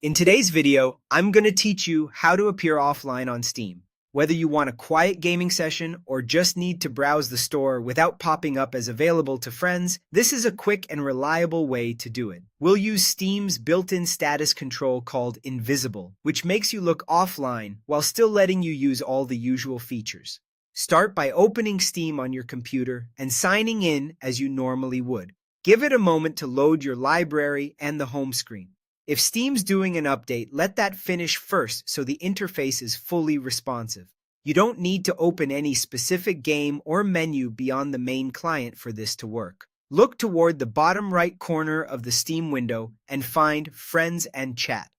In today's video, I'm going to teach you how to appear offline on Steam. Whether you want a quiet gaming session or just need to browse the store without popping up as available to friends, this is a quick and reliable way to do it. We'll use Steam's built-in status control called Invisible, which makes you look offline while still letting you use all the usual features. Start by opening Steam on your computer and signing in as you normally would. Give it a moment to load your library and the home screen. If Steam's doing an update, let that finish first so the interface is fully responsive. You don't need to open any specific game or menu beyond the main client for this to work. Look toward the bottom right corner of the Steam window and find Friends and Chat.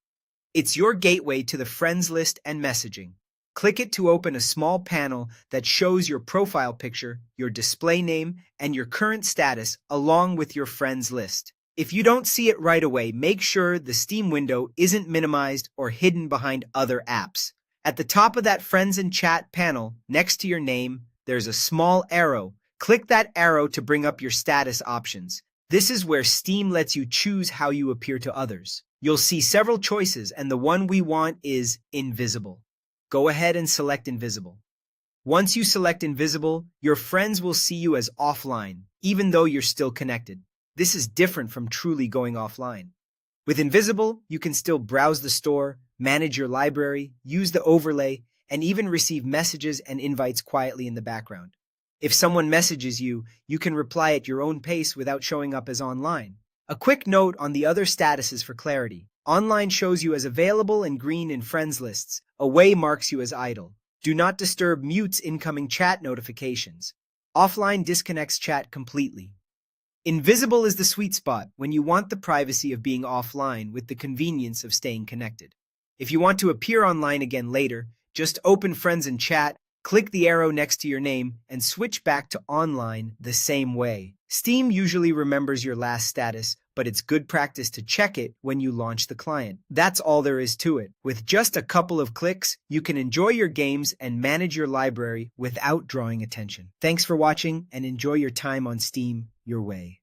It's your gateway to the friends list and messaging. Click it to open a small panel that shows your profile picture, your display name, and your current status along with your friends list. If you don't see it right away, make sure the Steam window isn't minimized or hidden behind other apps. At the top of that Friends and Chat panel, next to your name, there's a small arrow. Click that arrow to bring up your status options. This is where Steam lets you choose how you appear to others. You'll see several choices, and the one we want is Invisible. Go ahead and select Invisible. Once you select Invisible, your friends will see you as offline, even though you're still connected. This is different from truly going offline. With Invisible, you can still browse the store, manage your library, use the overlay, and even receive messages and invites quietly in the background. If someone messages you, you can reply at your own pace without showing up as online. A quick note on the other statuses for clarity. Online shows you as available and green in friends lists. Away marks you as idle. Do not disturb mutes incoming chat notifications. Offline disconnects chat completely. Invisible is the sweet spot when you want the privacy of being offline with the convenience of staying connected. If you want to appear online again later, just open Friends and Chat, click the arrow next to your name, and switch back to online the same way. Steam usually remembers your last status, but it's good practice to check it when you launch the client. That's all there is to it. With just a couple of clicks, you can enjoy your games and manage your library without drawing attention. Thanks for watching and enjoy your time on Steam your way.